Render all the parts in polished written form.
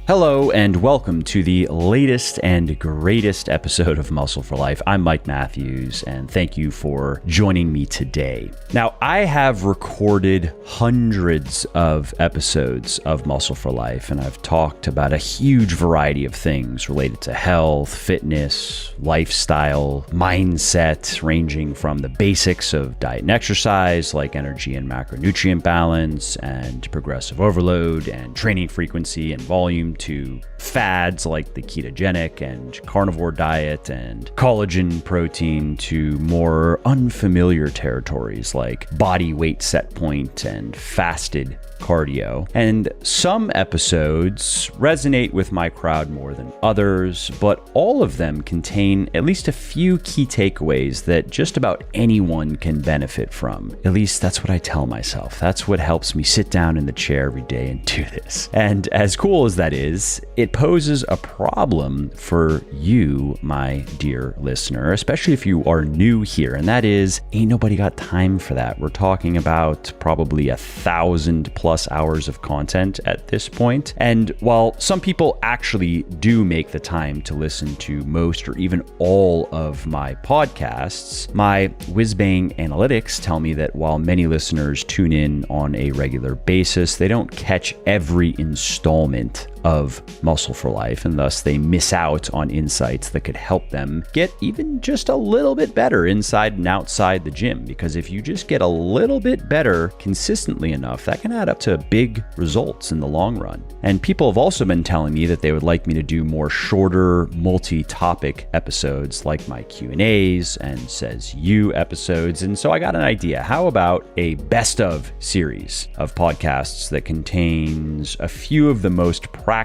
Hello and welcome to the latest and greatest episode of Muscle for Life. I'm Mike Matthews and thank you for joining me today. Now, I have recorded hundreds of episodes of Muscle for Life and I've talked about a huge variety of things related to health, fitness, lifestyle, mindset, ranging from the basics of diet and exercise like energy and macronutrient balance and progressive overload and training frequency and volume to fads like the ketogenic and carnivore diet and collagen protein to more unfamiliar territories like body weight set point and fasted cardio. And some episodes resonate with my crowd more than others, but all of them contain at least a few key takeaways that just about anyone can benefit from. At least that's what I tell myself. That's what helps me sit down in the chair every day and do this. And as cool as that is, it poses a problem for you, my dear listener, especially if you are new here, and that is, ain't nobody got time for that. We're talking about probably 1,000+ hours of content at this point. And while some people actually do make the time to listen to most or even all of my podcasts, my wizbang analytics tell me that while many listeners tune in on a regular basis, they don't catch every installment of Muscle for Life, and thus they miss out on insights that could help them get even just a little bit better inside and outside the gym. Because if you just get a little bit better consistently enough, that can add up to big results in the long run. And people have also been telling me that they would like me to do more shorter multi-topic episodes like my Q&As and Says You episodes. And so I got an idea. How about a best of series of podcasts that contains a few of the most practical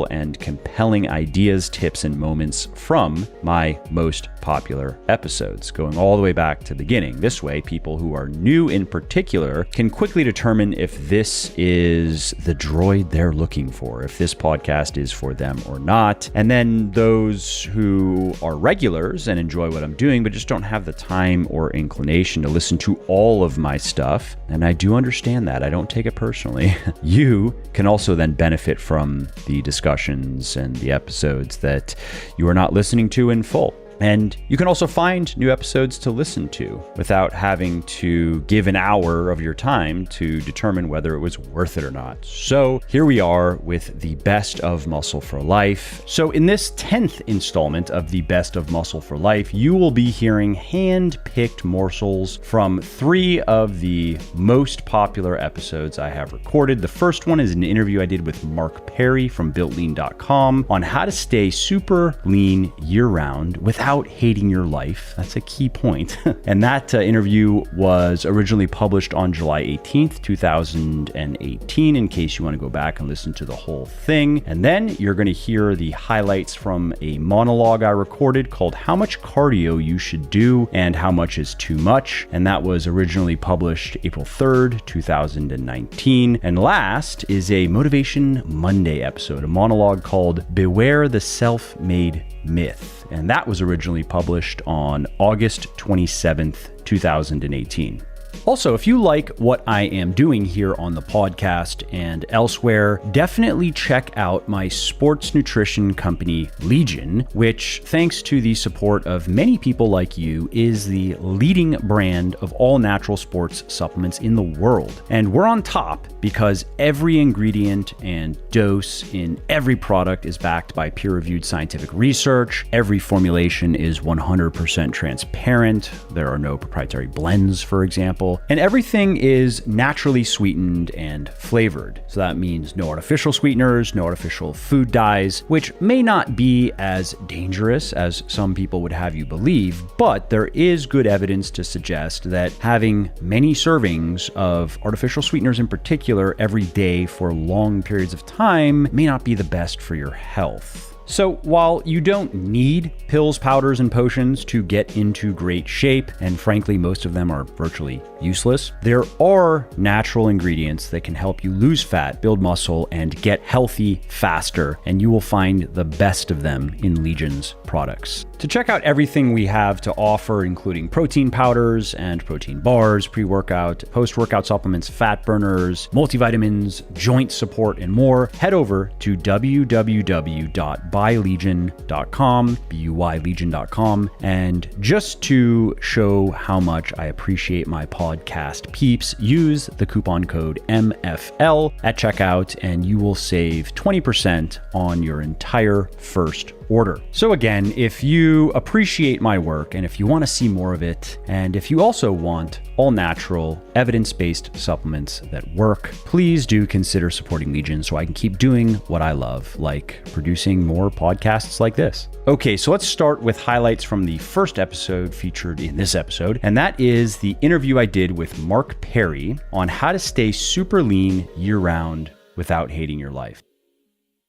and compelling ideas, tips, and moments from my most popular episodes, going all the way back to the beginning. This way, people who are new in particular can quickly determine if this is the droid they're looking for, if this podcast is for them or not. And then those who are regulars and enjoy what I'm doing, but just don't have the time or inclination to listen to all of my stuff, and I do understand that, I don't take it personally, you can also then benefit from the discussions and the episodes that you are not listening to in full. And you can also find new episodes to listen to without having to give an hour of your time to determine whether it was worth it or not. So here we are with the Best of Muscle for Life. So in this 10th installment of the Best of Muscle for Life, you will be hearing hand-picked morsels from 3 of the most popular episodes I have recorded. The first one is an interview I did with Marc from builtlean.com on how to stay super lean year-round without hating your life. That's a key point. And that interview was originally published on July 18th, 2018, in case you want to go back and listen to the whole thing. And then you're going to hear the highlights from a monologue I recorded called How Much Cardio You Should Do and How Much Is Too Much. And that was originally published April 3rd, 2019. And last is a Motivation Monday episode, a monologue called Beware the Self-Made Myth. And that was originally published on August 27th, 2018. Also, if you like what I am doing here on the podcast and elsewhere, definitely check out my sports nutrition company, Legion, which, thanks to the support of many people like you, is the leading brand of all natural sports supplements in the world. And we're on top because every ingredient and dose in every product is backed by peer-reviewed scientific research. Every formulation is 100% transparent. There are no proprietary blends, for example. And everything is naturally sweetened and flavored. So that means no artificial sweeteners, no artificial food dyes, which may not be as dangerous as some people would have you believe, but there is good evidence to suggest that having many servings of artificial sweeteners in particular every day for long periods of time may not be the best for your health. So while you don't need pills, powders, and potions to get into great shape, and frankly, most of them are virtually useless, there are natural ingredients that can help you lose fat, build muscle, and get healthy faster, and you will find the best of them in Legion's products. To check out everything we have to offer, including protein powders and protein bars, pre-workout, post-workout supplements, fat burners, multivitamins, joint support, and more, head over to www.buylegion.com, BUYlegion.com. And just to show how much I appreciate my podcast peeps, use the coupon code MFL at checkout and you will save 20% on your entire first order. So again, if you appreciate my work and if you want to see more of it, and if you also want all natural, evidence-based supplements that work, please do consider supporting Legion so I can keep doing what I love, like producing more podcasts like this. Okay, so let's start with highlights from the first episode featured in this episode, and that is the interview I did with Marc Perry on how to stay super lean year-round without hating your life.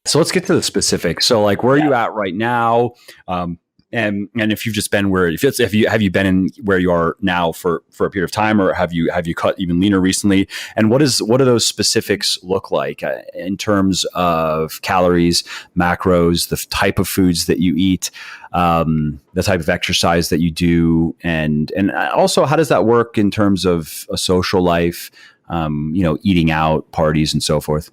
So let's get to the specifics. So like, where are you at right now? And if you've just been have you been in where you are now for a period of time, or have you cut even leaner recently? And what do those specifics look like in terms of calories, macros, the type of foods that you eat, the type of exercise that you do, and also how does that work in terms of a social life, eating out, parties, and so forth?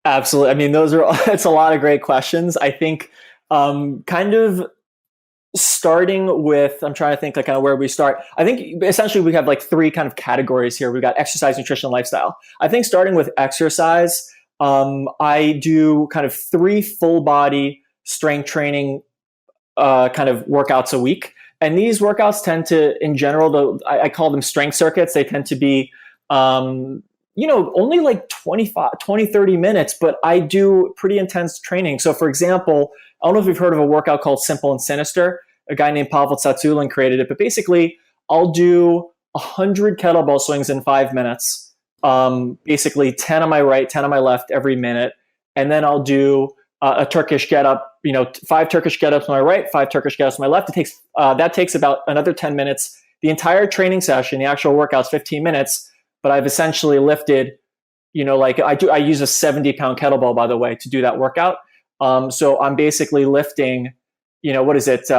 Absolutely. I mean, it's a lot of great questions. I think kind of starting with, I'm trying to think like kind of where we start. I think essentially we have like three kind of categories here. We've got exercise, nutrition, lifestyle. I think starting with exercise, I do kind of 3 full body strength training kind of workouts a week. And these workouts tend to, in general, I call them strength circuits. They tend to be only like 20, 30 minutes, but I do pretty intense training. So for example, I don't know if you've heard of a workout called Simple and Sinister. A guy named Pavel Tsatsouline created it, but basically I'll do 100 kettlebell swings in 5 minutes, basically 10 on my right, 10 on my left every minute. And then I'll do a Turkish get up, 5 Turkish get ups on my right, 5 Turkish get ups on my left. That takes about another 10 minutes. The entire training session, the actual workout's 15 minutes. But I've essentially lifted, I use a 70-pound kettlebell, by the way, to do that workout. So I'm basically lifting, what is it?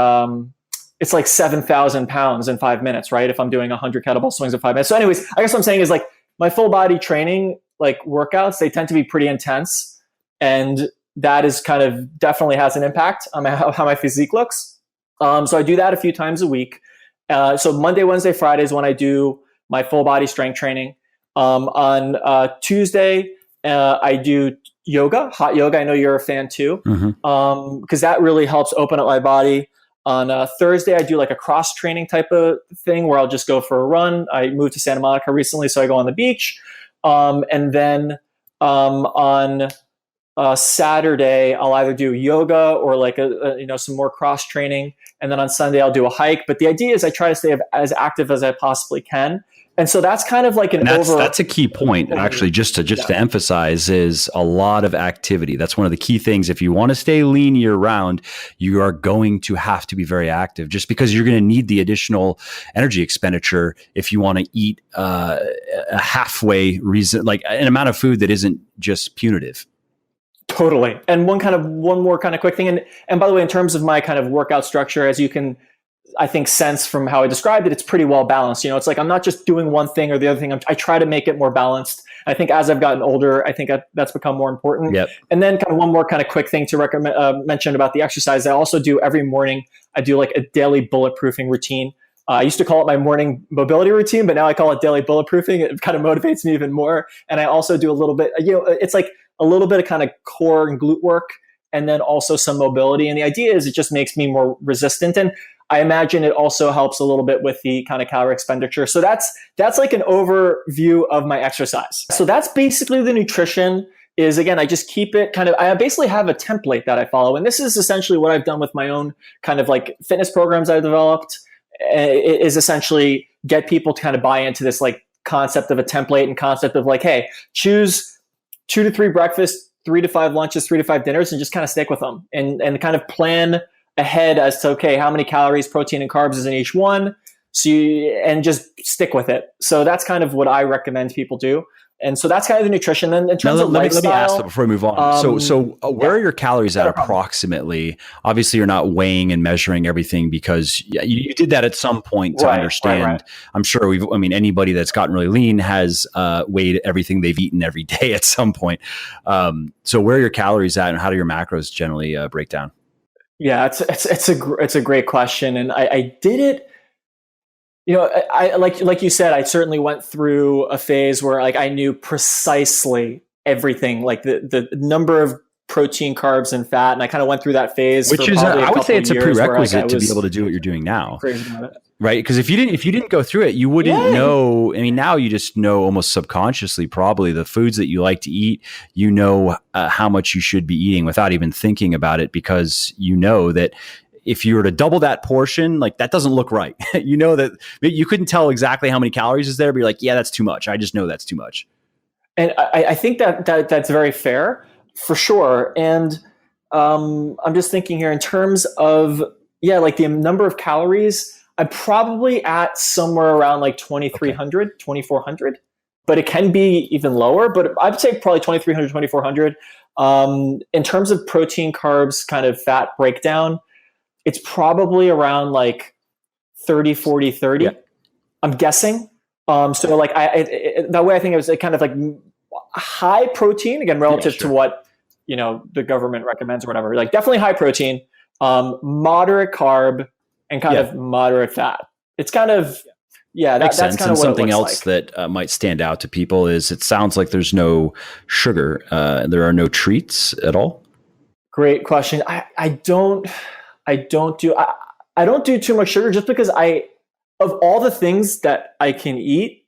It's like 7,000 pounds in 5 minutes, right? If I'm doing 100 kettlebell swings in 5 minutes. So anyways, I guess what I'm saying is like my full body training, like workouts, they tend to be pretty intense. And that is kind of definitely has an impact on how my physique looks. So I do that a few times a week. So Monday, Wednesday, Friday is when I do my full body strength training. On Tuesday, I do yoga, hot yoga. I know you're a fan too, because that really helps open up my body. On Thursday, I do like a cross training type of thing where I'll just go for a run. I moved to Santa Monica recently, so I go on the beach. And then on Saturday, I'll either do yoga or like some more cross training. And then on Sunday, I'll do a hike. But the idea is I try to stay as active as I possibly can. And so that's kind of like that's a key point, actually, just to emphasize, is a lot of activity. That's one of the key things. If you want to stay lean year round, you are going to have to be very active, just because you're going to need the additional energy expenditure if you want to eat a halfway like an amount of food that isn't just punitive. Totally. And one more kind of quick thing. And by the way, in terms of my kind of workout structure, as you can, I think, sense from how I described it, it's pretty well balanced. It's like I'm not just doing one thing or the other thing. I try to make it more balanced. I think as I've gotten older, I think that's become more important. Yep. And then kind of one more kind of quick thing to mention about the exercise. I also do every morning, I do like a daily bulletproofing routine. I used to call it my morning mobility routine, but now I call it daily bulletproofing. It kind of motivates me even more. And I also do a little bit, it's like a little bit of kind of core and glute work, and then also some mobility. And the idea is it just makes me more resistant. And I imagine it also helps a little bit with the kind of calorie expenditure. So that's like an overview of my exercise. So that's basically the nutrition. Is again, I just keep it I basically have a template that I follow. And this is essentially what I've done with my own kind of like fitness programs I've developed. It is essentially get people to kind of buy into this like concept of a template and concept of like, hey, choose 2 to 3 breakfasts 3 to 5 lunches, 3 to 5 dinners, and just kind of stick with them and kind of plan ahead as to, okay, how many calories, protein, and carbs is in each one. And just stick with it. So that's kind of what I recommend people do. And so that's kind of the nutrition. Then in terms of lifestyle, let me ask that before we move on. Where are your calories at approximately? Obviously, you're not weighing and measuring everything because you did that at some point to understand. Right. I'm sure anybody that's gotten really lean has weighed everything they've eaten every day at some point. So where are your calories at, and how do your macros generally break down? Yeah, it's a great question, and I did it. I like you said, I certainly went through a phase where like I knew precisely everything, like the number of protein, carbs, and fat, and I kind of went through that phase. Which is, I would say, it's a prerequisite to be able to do what you're doing now, right? Because if you didn't go through it, you wouldn't know. I mean, now you just know almost subconsciously, probably the foods that you like to eat. You know how much you should be eating without even thinking about it, because you know that if you were to double that portion, like that doesn't look right. You know that you couldn't tell exactly how many calories is there, but you're like, yeah, that's too much. I just know that's too much. And I think that's very fair for sure. And I'm just thinking here in terms of, like the number of calories, I'm probably at somewhere around like 2,300, 2,400, but it can be even lower, but I'd say probably 2,300, 2,400. In terms of protein, carbs, kind of fat breakdown, it's probably around like 30, 40, 30. Yeah. I'm guessing. So like that way I think it was kind of like high protein, again, relative to what, the government recommends or whatever, like definitely high protein, moderate carb, and kind of moderate fat. It's kind of, that's kind of what something else like. That might stand out to people is it sounds like there's no sugar. There are no treats at all. Great question. I don't do too much sugar just because of all the things that I can eat,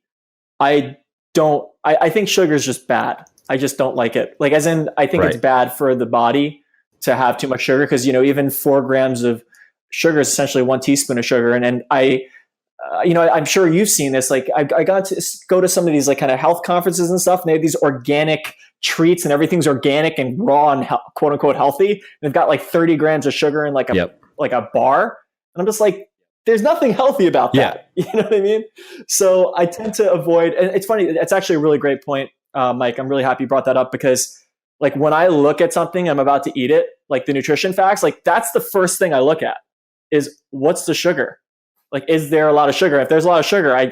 I think sugar is just bad. I just don't like it. Like, as in, I think it's bad for the body to have too much sugar because, even 4 grams of sugar is essentially 1 teaspoon of sugar. And I'm sure you've seen this. Like, I got to go to some of these like kind of health conferences and stuff, and they have these organic treats and everything's organic and raw and quote unquote healthy. And they've got like 30 grams of sugar in like a bar. And I'm just like, there's nothing healthy about that. You know what I mean? So I tend to avoid, and it's funny, it's actually a really great point, Mike. I'm really happy you brought that up because like when I look at something, I'm about to eat it, like the nutrition facts, like that's the first thing I look at is what's the sugar? Like, is there a lot of sugar? If there's a lot of sugar, I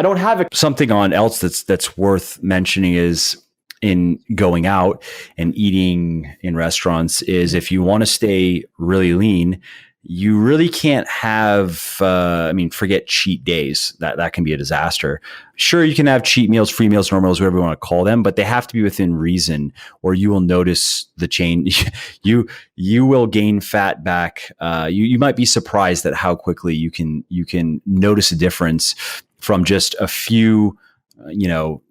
don't have it. Something else that's worth mentioning is in going out and eating in restaurants is if you want to stay really lean, you really can't have, forget cheat days. That can be a disaster. Sure, you can have cheat meals, free meals, normal meals, whatever you want to call them, but they have to be within reason or you will notice the change. You will gain fat back. You might be surprised at how quickly you can notice a difference from just a few,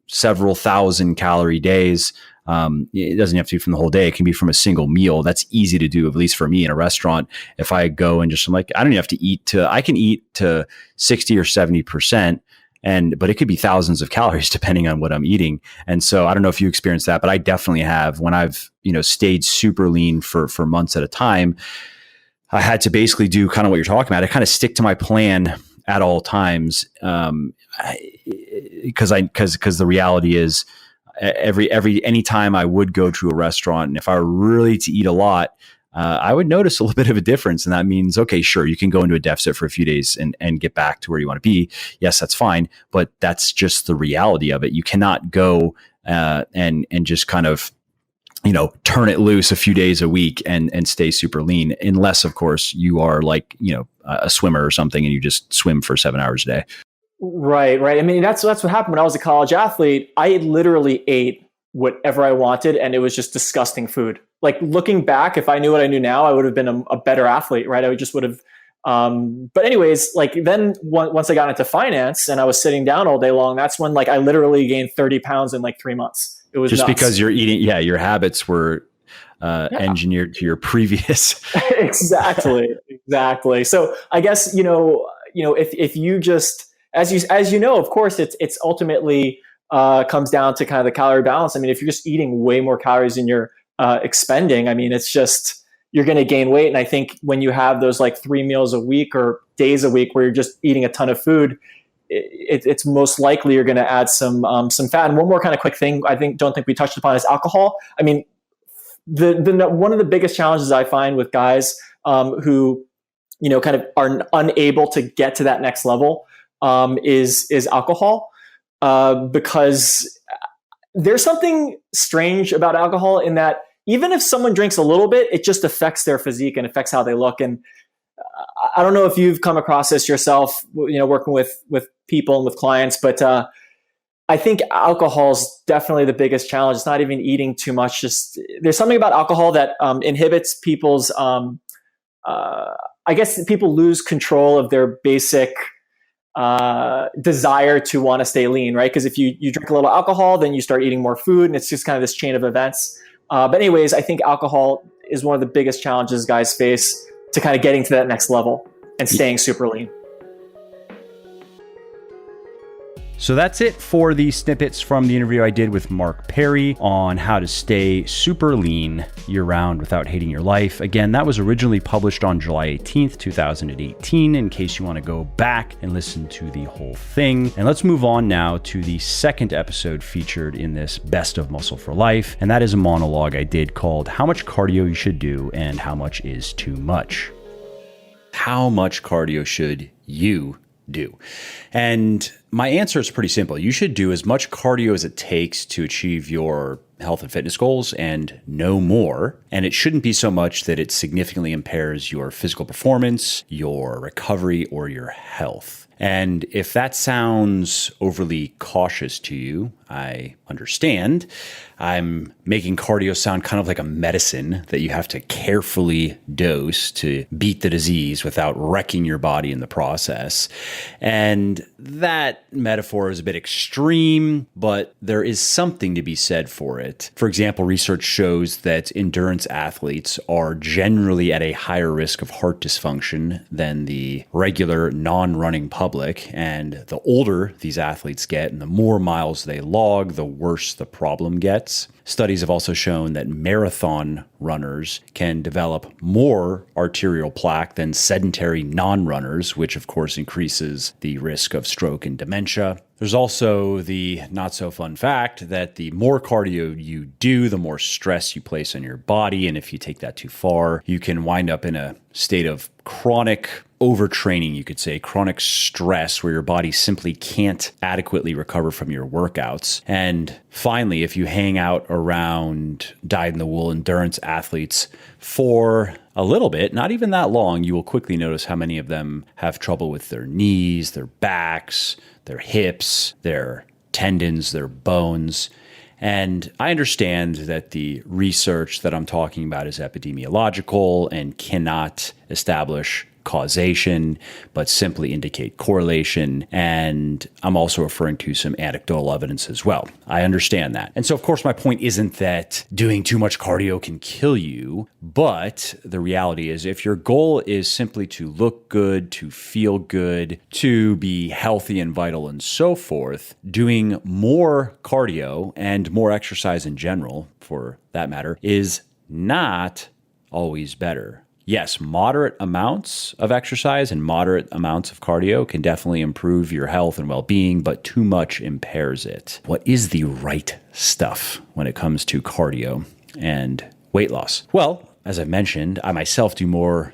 several thousand calorie days. It doesn't have to be from the whole day. It can be from a single meal. That's easy to do, at least for me in a restaurant. If I go and I'm like, I don't even have to eat I can eat to 60 or 70%, but it could be thousands of calories depending on what I'm eating. And so I don't know if you experienced that, but I definitely have. When I've, stayed super lean for months at a time, I had to basically do kind of what you're talking about. I kind of stick to my plan at all times. Because the reality is anytime I would go to a restaurant, and if I were really to eat a lot, I would notice a little bit of a difference. And that means, okay, sure, you can go into a deficit for a few days and get back to where you want to be. Yes, that's fine. But that's just the reality of it. You cannot go and just kind of, turn it loose a few days a week and stay super lean, unless, of course, you are like, a swimmer or something and you just swim for 7 hours a day. Right. I mean, that's what happened when I was a college athlete. I literally ate whatever I wanted, and it was just disgusting food. Like, looking back, if I knew what I knew now, I would have been a better athlete, right? I would have. But anyways, like then once I got into finance and I was sitting down all day long, that's when like I literally gained 30 pounds in like 3 months. It was just nuts. Because you're eating. Yeah, your habits were engineered to your previous. Exactly. So I guess if you just as you know, of course, it's ultimately comes down to kind of the calorie balance. I mean, if you're just eating way more calories than you're expending, I mean, it's just, you're going to gain weight. And I think when you have those like 3 meals a week or days a week where you're just eating a ton of food, it's most likely you're going to add some fat. And one more kind of quick thing don't think we touched upon is alcohol. I mean, the one of the biggest challenges I find with guys who kind of are unable to get to that next level is alcohol, because there's something strange about alcohol in that even if someone drinks a little bit, it just affects their physique and affects how they look. And I don't know if you've come across this yourself, working with people and with clients, but I think alcohol is definitely the biggest challenge. It's not even eating too much. Just there's something about alcohol that inhibits people's, I guess people lose control of their basic desire to want to stay lean, right? Because if you drink a little alcohol, then you start eating more food, and it's just kind of this chain of events. But anyways, I think alcohol is one of the biggest challenges guys face to kind of getting to that next level and staying super lean. So that's it for the snippets from the interview I did with Marc Perry on how to stay super lean year-round without hating your life. Again, that was originally published on July 18th, 2018, in case you want to go back and listen to the whole thing. And let's move on now to the second episode featured in this Best of Muscle for Life, and that is a monologue I did called How Much Cardio You Should Do and How Much Is Too Much. How much cardio should you do? And my answer is pretty simple. You should do as much cardio as it takes to achieve your health and fitness goals and no more. And it shouldn't be so much that it significantly impairs your physical performance, your recovery, or your health. And if that sounds overly cautious to you, I understand. I'm making cardio sound kind of like a medicine that you have to carefully dose to beat the disease without wrecking your body in the process. And that metaphor is a bit extreme, but there is something to be said for it. For example, research shows that endurance athletes are generally at a higher risk of heart dysfunction than the regular non-running public. And the older these athletes get and the more miles they log, the worse the problem gets. Studies have also shown that marathon runners can develop more arterial plaque than sedentary non-runners, which of course increases the risk of stroke and dementia. There's also the not so fun fact that the more cardio you do, the more stress you place on your body. And if you take that too far, you can wind up in a state of chronic overtraining, you could say, chronic stress where your body simply can't adequately recover from your workouts. And finally, if you hang out around dyed-in-the-wool endurance athletes for a little bit, not even that long, you will quickly notice how many of them have trouble with their knees, their backs, their hips, their tendons, their bones. And I understand that the research that I'm talking about is epidemiological and cannot establish causation, but simply indicate correlation. And I'm also referring to some anecdotal evidence as well. I understand that. And so, of course, my point isn't that doing too much cardio can kill you, but the reality is if your goal is simply to look good, to feel good, to be healthy and vital and so forth, doing more cardio and more exercise in general, for that matter, is not always better. Yes, moderate amounts of exercise and moderate amounts of cardio can definitely improve your health and well-being, but too much impairs it. What is the right stuff when it comes to cardio and weight loss? Well, as I mentioned, I myself do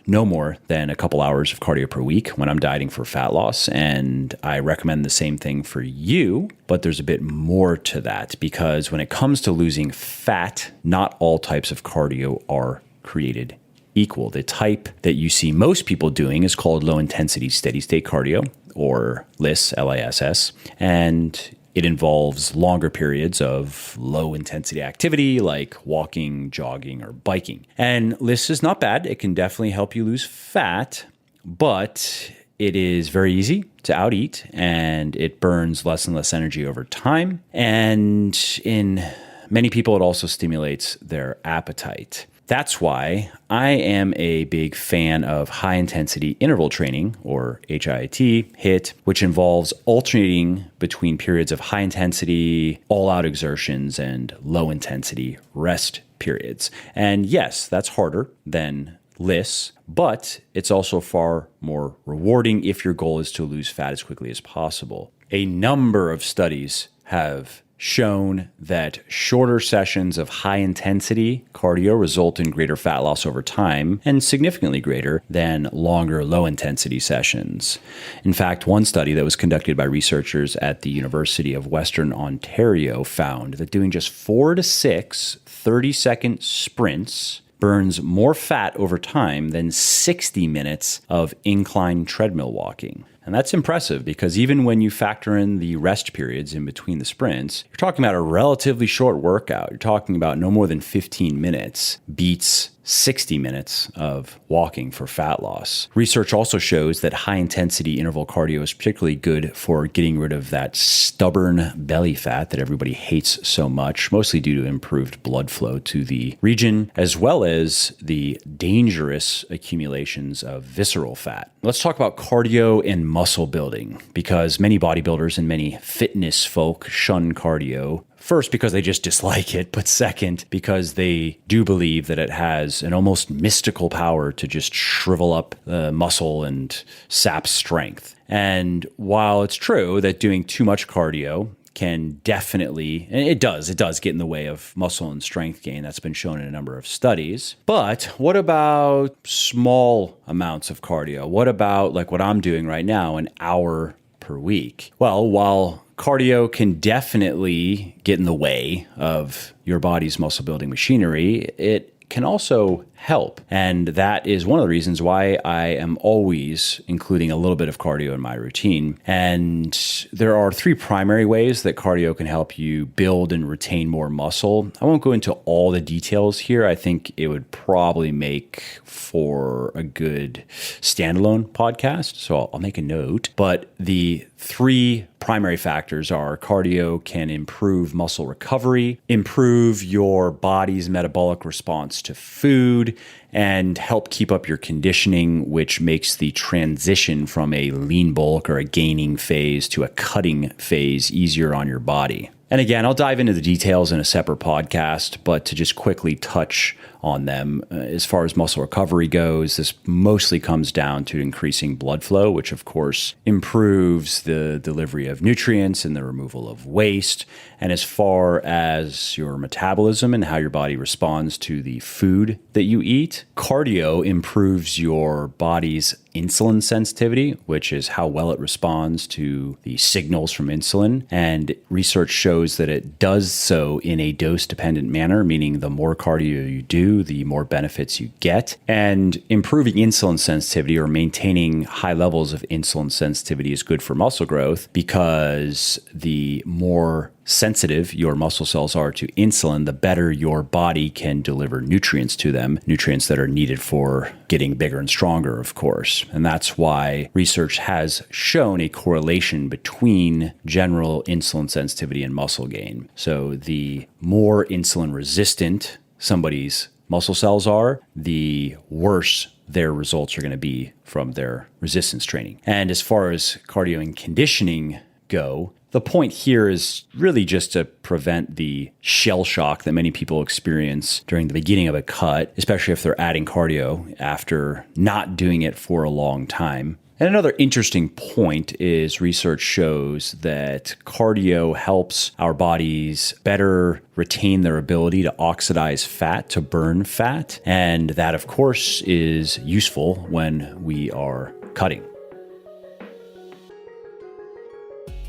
no more than a couple hours of cardio per week when I'm dieting for fat loss, and I recommend the same thing for you, but there's a bit more to that because when it comes to losing fat, not all types of cardio are created equal. The type that you see most people doing is called low intensity steady state cardio, or LISS, LISS, and it involves longer periods of low intensity activity like walking, jogging, or biking. And LISS is not bad. It can definitely help you lose fat, but it is very easy to out-eat and it burns less and less energy over time. And in many people, it also stimulates their appetite. That's why I am a big fan of high intensity interval training, or HIIT, which involves alternating between periods of high intensity, all out exertions and low intensity rest periods. And yes, that's harder than LISS, but it's also far more rewarding if your goal is to lose fat as quickly as possible. A number of studies have shown that shorter sessions of high intensity cardio result in greater fat loss over time and significantly greater than longer low intensity sessions. In fact, one study that was conducted by researchers at the University of Western Ontario found that doing just 4 to 6 30-second sprints burns more fat over time than 60 minutes of incline treadmill walking. And that's impressive because even when you factor in the rest periods in between the sprints, you're talking about a relatively short workout. You're talking about no more than 15 minutes beats 60 minutes of walking for fat loss. Research also shows that high intensity interval cardio is particularly good for getting rid of that stubborn belly fat that everybody hates so much, mostly due to improved blood flow to the region, as well as the dangerous accumulations of visceral fat. Let's talk about cardio and muscle building, because many bodybuilders and many fitness folk shun cardio. First, because they just dislike it, but second, because they do believe that it has an almost mystical power to just shrivel up muscle and sap strength. And while it's true that doing too much cardio can definitely, and it does get in the way of muscle and strength gain. That's been shown in a number of studies. But what about small amounts of cardio? What about like what I'm doing right now, an hour per week? Well, while cardio can definitely get in the way of your body's muscle building machinery, it can also help. And that is one of the reasons why I am always including a little bit of cardio in my routine. And there are 3 primary ways that cardio can help you build and retain more muscle. I won't go into all the details here. I think it would probably make for a good standalone podcast. So I'll make a note. But the 3 primary factors are cardio can improve muscle recovery, improve your body's metabolic response to food, and help keep up your conditioning, which makes the transition from a lean bulk or a gaining phase to a cutting phase easier on your body. And again, I'll dive into the details in a separate podcast, but to just quickly touch on them, as far as muscle recovery goes, this mostly comes down to increasing blood flow, which of course improves the delivery of nutrients and the removal of waste. And as far as your metabolism and how your body responds to the food that you eat, cardio improves your body's insulin sensitivity, which is how well it responds to the signals from insulin. And research shows that it does so in a dose-dependent manner, meaning the more cardio you do, the more benefits you get. And improving insulin sensitivity or maintaining high levels of insulin sensitivity is good for muscle growth, because the more sensitive your muscle cells are to insulin, the better your body can deliver nutrients to them, nutrients that are needed for getting bigger and stronger, of course. And that's why research has shown a correlation between general insulin sensitivity and muscle gain. So the more insulin resistant somebody's muscle cells are, the worse their results are going to be from their resistance training. And as far as cardio and conditioning go, the point here is really just to prevent the shell shock that many people experience during the beginning of a cut, especially if they're adding cardio after not doing it for a long time. And another interesting point is research shows that cardio helps our bodies better retain their ability to oxidize fat, to burn fat. And that, of course, is useful when we are cutting.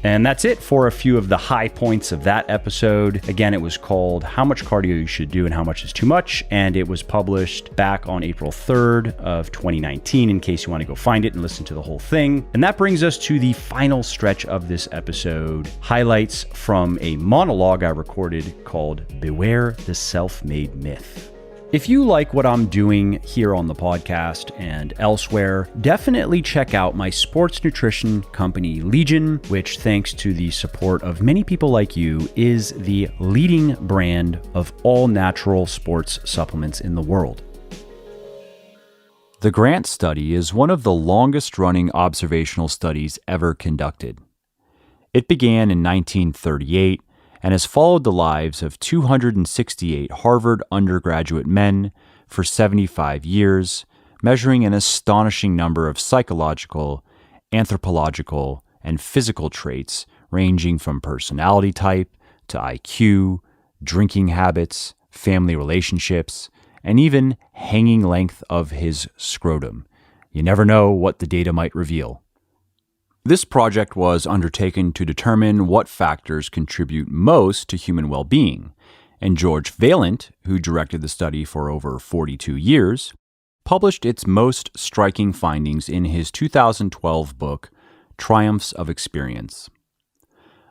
And that's it for a few of the high points of that episode. Again, it was called How Much Cardio You Should Do and How Much Is Too Much, and it was published back on April 3rd of 2019, in case you want to go find it and listen to the whole thing. And that brings us to the final stretch of this episode, highlights from a monologue I recorded called Beware the Self-Made Myth. If you like what I'm doing here on the podcast and elsewhere, definitely check out my sports nutrition company, Legion, which, thanks to the support of many people like you, is the leading brand of all natural sports supplements in the world. The Grant study is one of the longest-running observational studies ever conducted. It began in 1938 and has followed the lives of 268 Harvard undergraduate men for 75 years, measuring an astonishing number of psychological, anthropological, and physical traits ranging from personality type to IQ, drinking habits, family relationships, and even hanging length of his scrotum. You never know what the data might reveal. This project was undertaken to determine what factors contribute most to human well-being, and George Vaillant, who directed the study for over 42 years, published its most striking findings in his 2012 book, Triumphs of Experience.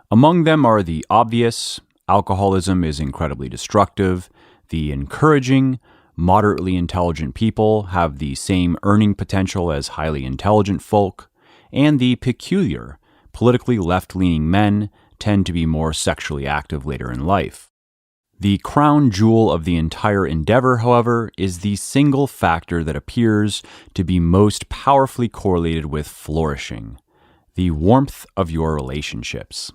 Among them are the obvious: alcoholism is incredibly destructive; the encouraging, moderately intelligent people have the same earning potential as highly intelligent folk; and the peculiar, politically left-leaning men tend to be more sexually active later in life. The crown jewel of the entire endeavor, however, is the single factor that appears to be most powerfully correlated with flourishing: the warmth of your relationships.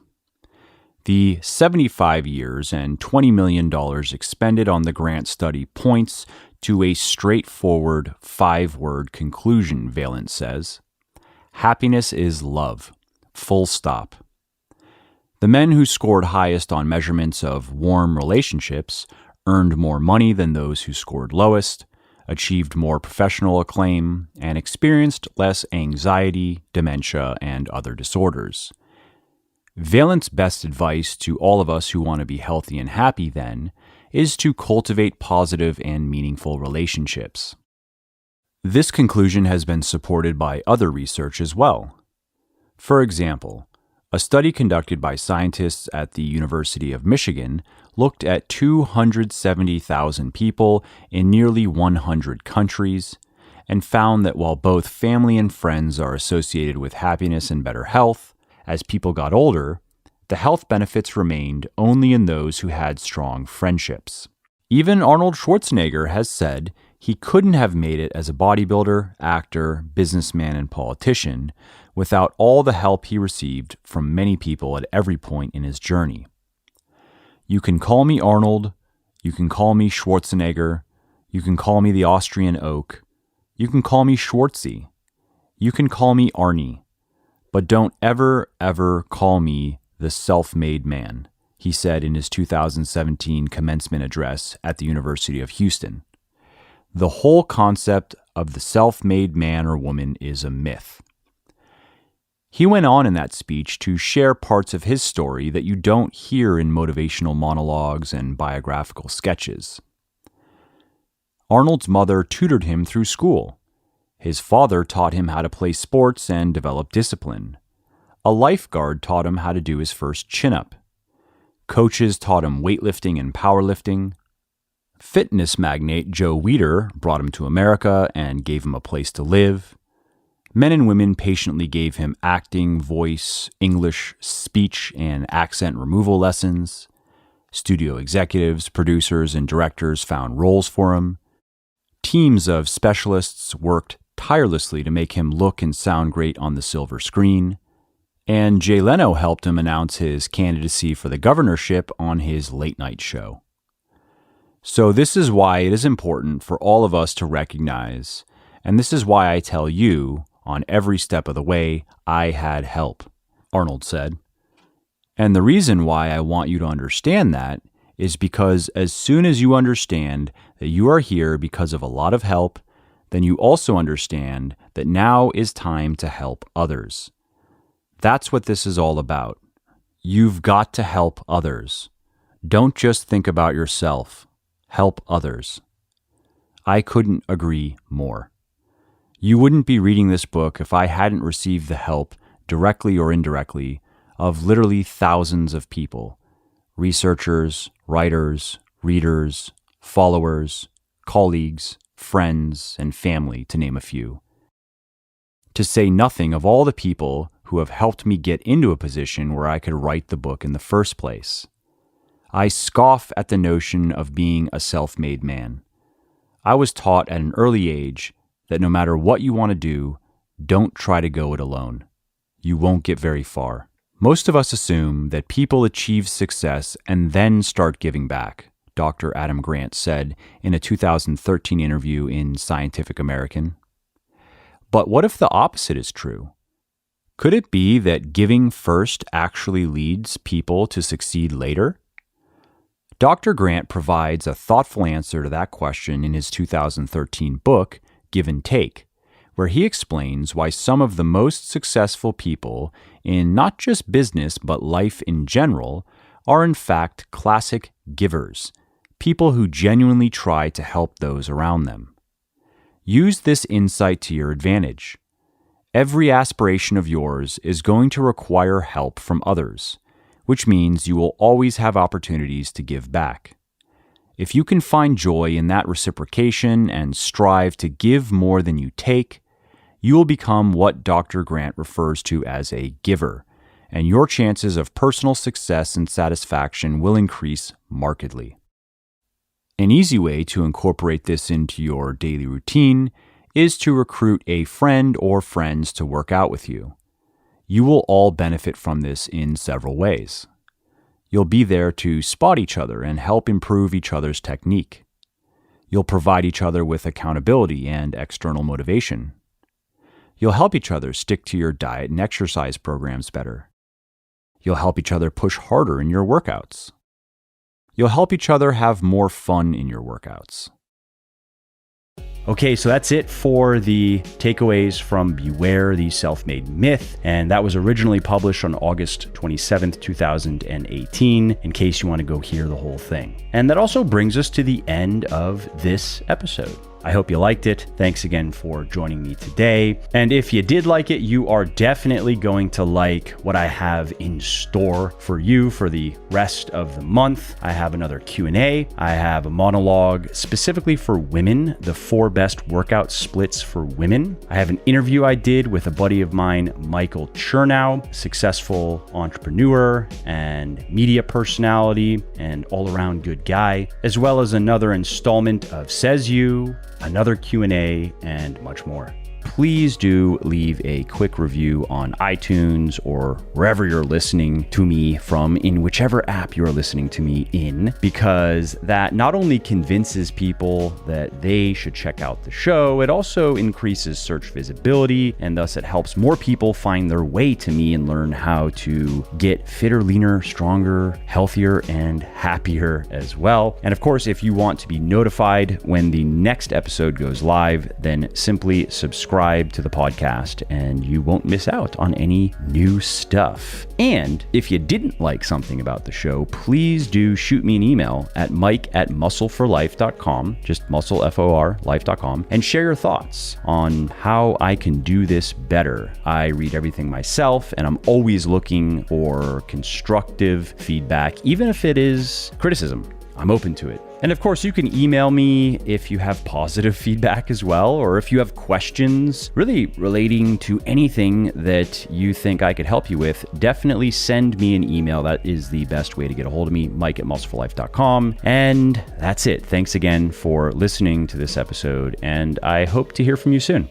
The 75 years and $20 million expended on the Grant study points to a straightforward 5-word conclusion, Vaillant says. Happiness is love. Full stop. The men who scored highest on measurements of warm relationships earned more money than those who scored lowest, achieved more professional acclaim, and experienced less anxiety, dementia, and other disorders. Vaillant's best advice to all of us who want to be healthy and happy, then, is to cultivate positive and meaningful relationships. This conclusion has been supported by other research as well. For example, a study conducted by scientists at the University of Michigan looked at 270,000 people in nearly 100 countries and found that while both family and friends are associated with happiness and better health, as people got older, the health benefits remained only in those who had strong friendships. Even Arnold Schwarzenegger has said he couldn't have made it as a bodybuilder, actor, businessman, and politician without all the help he received from many people at every point in his journey. You can call me Arnold, you can call me Schwarzenegger, you can call me the Austrian Oak, you can call me Schwartzy, you can call me Arnie, but don't ever call me the self-made man, he said in his 2017 commencement address at the University of Houston. The whole concept of the self-made man or woman is a myth. He went on in that speech to share parts of his story that you don't hear in motivational monologues and biographical sketches. Arnold's mother tutored him through school. His father taught him how to play sports and develop discipline. A lifeguard taught him how to do his first chin-up. Coaches taught him weightlifting and powerlifting. Fitness magnate Joe Weider brought him to America and gave him a place to live. Men and women patiently gave him acting, voice, English, speech, and accent removal lessons. Studio executives, producers, and directors found roles for him. Teams of specialists worked tirelessly to make him look and sound great on the silver screen. And Jay Leno helped him announce his candidacy for the governorship on his late-night show. So this is why it is important for all of us to recognize, and this is why I tell you, on every step of the way, I had help, Arnold said. And the reason why I want you to understand that is because as soon as you understand that you are here because of a lot of help, then you also understand that now is time to help others. That's what this is all about. You've got to help others. Don't just think about yourself. Help others. I couldn't agree more. You wouldn't be reading this book if I hadn't received the help, directly or indirectly, of literally thousands of people. Researchers, writers, readers, followers, colleagues, friends, and family, to name a few. To say nothing of all the people who have helped me get into a position where I could write the book in the first place. I scoff at the notion of being a self-made man. I was taught at an early age that no matter what you want to do, don't try to go it alone. You won't get very far. Most of us assume that people achieve success and then start giving back, Dr. Adam Grant said in a 2013 interview in Scientific American. But what if the opposite is true? Could it be that giving first actually leads people to succeed later? Dr. Grant provides a thoughtful answer to that question in his 2013 book, Give and Take, where he explains why some of the most successful people in not just business but life in general are in fact classic givers, people who genuinely try to help those around them. Use this insight to your advantage. Every aspiration of yours is going to require help from others, which means you will always have opportunities to give back. If you can find joy in that reciprocation and strive to give more than you take, you will become what Dr. Grant refers to as a giver, and your chances of personal success and satisfaction will increase markedly. An easy way to incorporate this into your daily routine is to recruit a friend or friends to work out with you. You will all benefit from this in several ways. You'll be there to spot each other and help improve each other's technique. You'll provide each other with accountability and external motivation. You'll help each other stick to your diet and exercise programs better. You'll help each other push harder in your workouts. You'll help each other have more fun in your workouts. Okay, so that's it for the takeaways from Beware the Self-Made Myth. And that was originally published on August 27th, 2018, in case you want to go hear the whole thing. And that also brings us to the end of this episode. I hope you liked it. Thanks again for joining me today. And if you did like it, you are definitely going to like what I have in store for you for the rest of the month. I have another Q&A. I have a monologue specifically for women, the 4 best workout splits for women. I have an interview I did with a buddy of mine, Michael Chernow, successful entrepreneur and media personality and all-around good guy, as well as another installment of Says You, another Q&A, and much more. Please do leave a quick review on iTunes or wherever you're listening to me from, in whichever app you're listening to me in, because that not only convinces people that they should check out the show, it also increases search visibility, and thus it helps more people find their way to me and learn how to get fitter, leaner, stronger, healthier, and happier as well. And of course, if you want to be notified when the next episode goes live, then simply subscribe to the podcast and you won't miss out on any new stuff. And if you didn't like something about the show, please do shoot me an email at mike@muscleforlife.com, just muscle, F-O-R, life.com, and share your thoughts on how I can do this better. I read everything myself, and I'm always looking for constructive feedback, even if it is criticism. I'm open to it. And of course, you can email me if you have positive feedback as well, or if you have questions really relating to anything that you think I could help you with, definitely send me an email. That is the best way to get a hold of me, mike@muscleforlife.com. And that's it. Thanks again for listening to this episode, and I hope to hear from you soon.